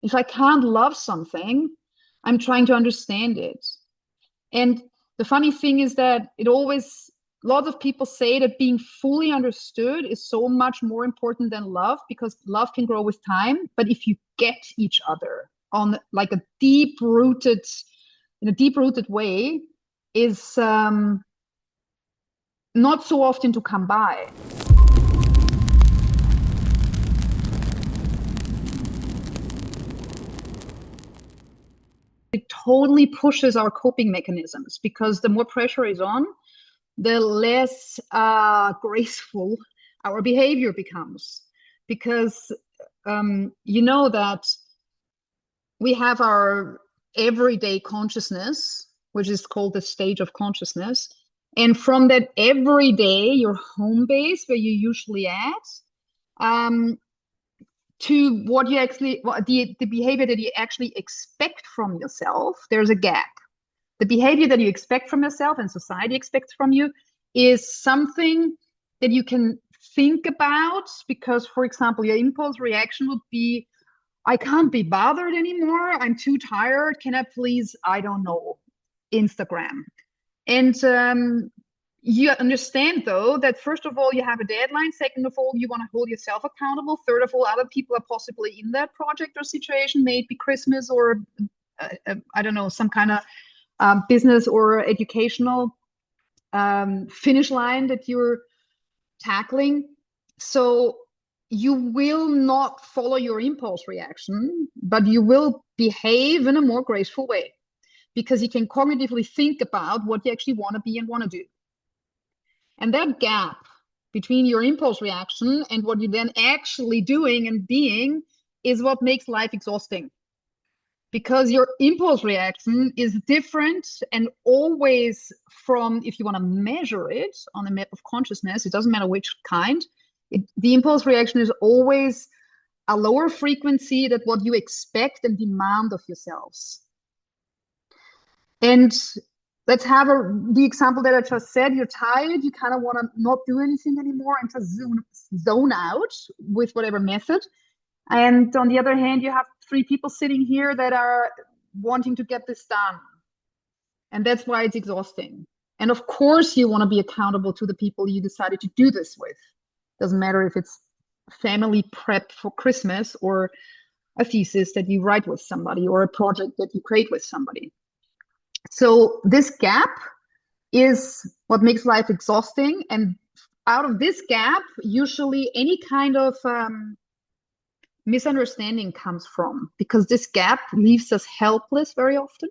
If I can't love something, I'm trying to understand it. And the funny thing is that lots of people say that being fully understood is so much more important than love, because love can grow with time. But if you get each other on like a in a deep rooted way, is not so often to come by. It totally pushes our coping mechanisms, because the more pressure is on, the less graceful our behavior becomes. Because you know that we have our everyday consciousness, which is called the stage of consciousness. And from that everyday, your home base, where you usually at, to what you actually, the behavior that you actually expect from yourself, there's a gap. The behavior that you expect from yourself and society expects from you is something that you can think about, because, for example, your impulse reaction would be, I can't be bothered anymore. I'm too tired. Can I please, I don't know, Instagram? And you understand, though, that first of all, you have a deadline. Second of all, you want to hold yourself accountable. Third of all, other people are possibly in that project or situation, maybe Christmas or, I don't know, some kind of business or educational finish line that you're tackling. So you will not follow your impulse reaction, but you will behave in a more graceful way, because you can cognitively think about what you actually want to be and want to do. And that gap between your impulse reaction and what you're then actually doing and being is what makes life exhausting. Because your impulse reaction is different, and always, from, if you want to measure it on a map of consciousness, it doesn't matter which kind, the impulse reaction is always a lower frequency than what you expect and demand of yourselves. And let's have the example that I just said. You're tired, you kind of want to not do anything anymore and just zone out with whatever method. And on the other hand, you have 3 people sitting here that are wanting to get this done. And that's why it's exhausting. And of course, you want to be accountable to the people you decided to do this with. Doesn't matter if it's family prep for Christmas, or a thesis that you write with somebody, or a project that you create with somebody. So this gap is what makes life exhausting. And out of this gap, usually any kind of misunderstanding comes from, because this gap leaves us helpless very often,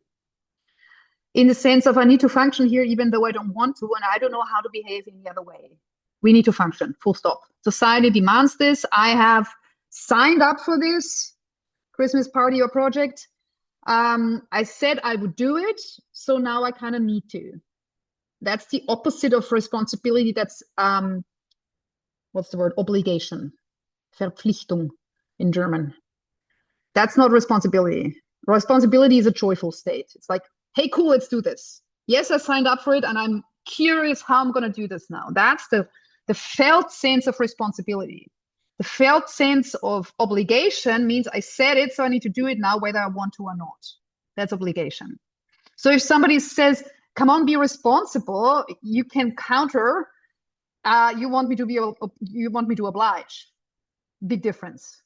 in the sense of, I need to function here even though I don't want to, and I don't know how to behave in the other way. We need to function, full stop. Society demands this. I have signed up for this Christmas party or project. I said I would do it, so now I kind of need to. That's the opposite of responsibility. That's what's the word? Obligation. Verpflichtung in German. That's not responsibility. Responsibility is a joyful state. It's like, hey, cool, let's do this. Yes, I signed up for it, and I'm curious how I'm going to do this now. That's the felt sense of responsibility. The felt sense of obligation means I said it, so I need to do it now, whether I want to or not. That's obligation. So if somebody says, come on, be responsible, you can counter, you want me to oblige. Big difference.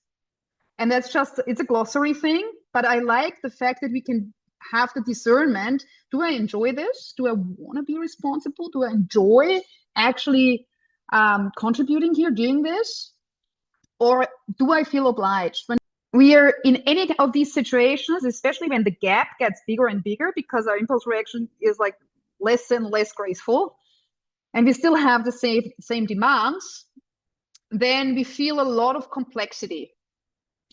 And that's just, it's a glossary thing, but I like the fact that we can have the discernment. Do I enjoy this? Do I want to be responsible? Do I enjoy actually contributing here, doing this? Or do I feel obliged? When we are in any of these situations, especially when the gap gets bigger and bigger, because our impulse reaction is like less and less graceful, and we still have the same demands, then we feel a lot of complexity.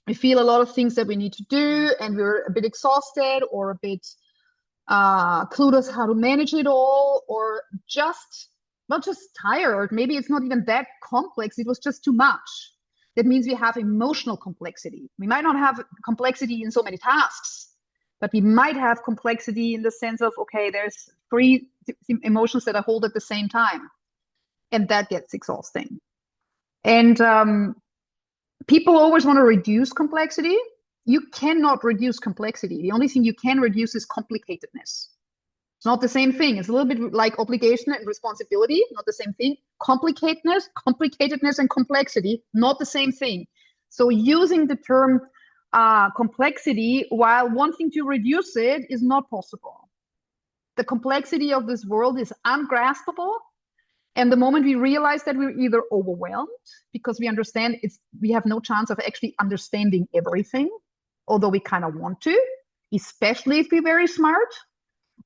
We feel a lot of things that we need to do, and we're a bit exhausted, or a bit clueless how to manage it all, or just not just tired. Maybe it's not even that complex. It was just too much. That means we have emotional complexity. We might not have complexity in so many tasks, but we might have complexity in the sense of, okay, there's 3 emotions that I hold at the same time. And that gets exhausting. And people always want to reduce complexity. you cannot reduce complexity. The only thing you can reduce is complicatedness. It's not the same thing. It's a little bit like obligation and responsibility, not the same thing. Complicatedness and complexity, not the same thing. So using the term complexity while wanting to reduce it is not possible. The complexity of this world is ungraspable. And the moment we realize that we're either overwhelmed because we understand we have no chance of actually understanding everything, although we kind of want to, especially if we're very smart.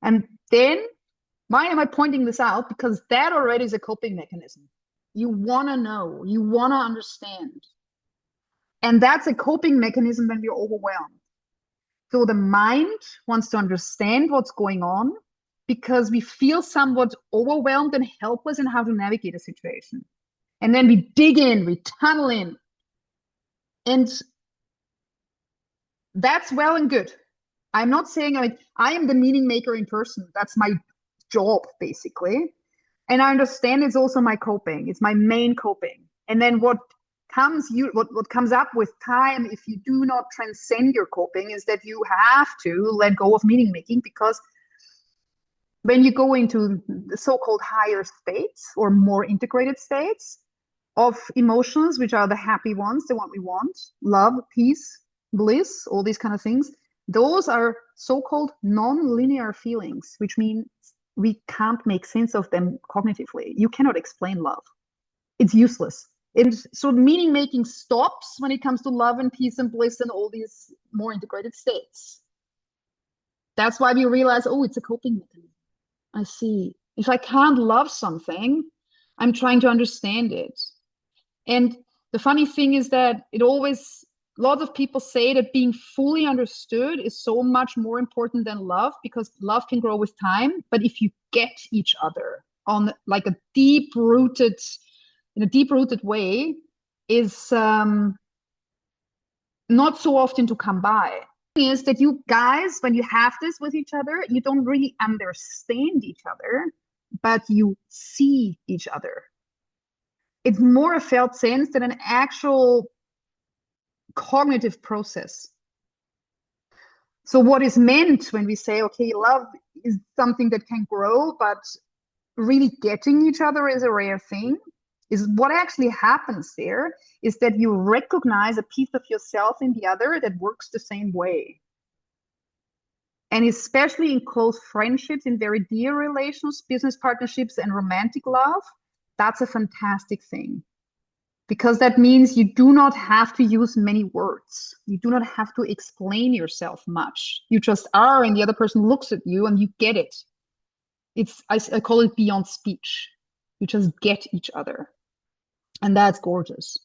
And then, why am I pointing this out? Because that already is a coping mechanism. You want to know, you want to understand. And that's a coping mechanism when we're overwhelmed. So the mind wants to understand what's going on because we feel somewhat overwhelmed and helpless in how to navigate a situation. And then we dig in, we tunnel in. And that's well and good. I'm not saying I am the meaning maker in person. That's my job, basically. And I understand it's also my coping. It's my main coping. And then what comes up with time, if you do not transcend your coping, is that you have to let go of meaning making, because when you go into the so-called higher states or more integrated states of emotions, which are the happy ones, the one we want, love, peace, bliss, all these kind of things, those are so-called non-linear feelings, which means we can't make sense of them cognitively. You cannot explain love. It's useless. So meaning making stops when it comes to love and peace and bliss and all these more integrated states. That's why we realize, oh, it's a coping mechanism. I see. If I can't love something, I'm trying to understand it. And the funny thing is that lots of people say that being fully understood is so much more important than love, because love can grow with time. But if you get each other on like in a deep-rooted way, is not so often to come by. Is that you guys, when you have this with each other, you don't really understand each other, but you see each other. It's more a felt sense than an actual cognitive process. So what is meant when we say, okay, love is something that can grow, but really getting each other is a rare thing, is what actually happens there is that you recognize a piece of yourself in the other that works the same way. And especially in close friendships, in very dear relations, business partnerships, and romantic love, that's a fantastic thing. Because that means you do not have to use many words. You do not have to explain yourself much. You just are, and the other person looks at you and you get it. I call it beyond speech. You just get each other. And that's gorgeous.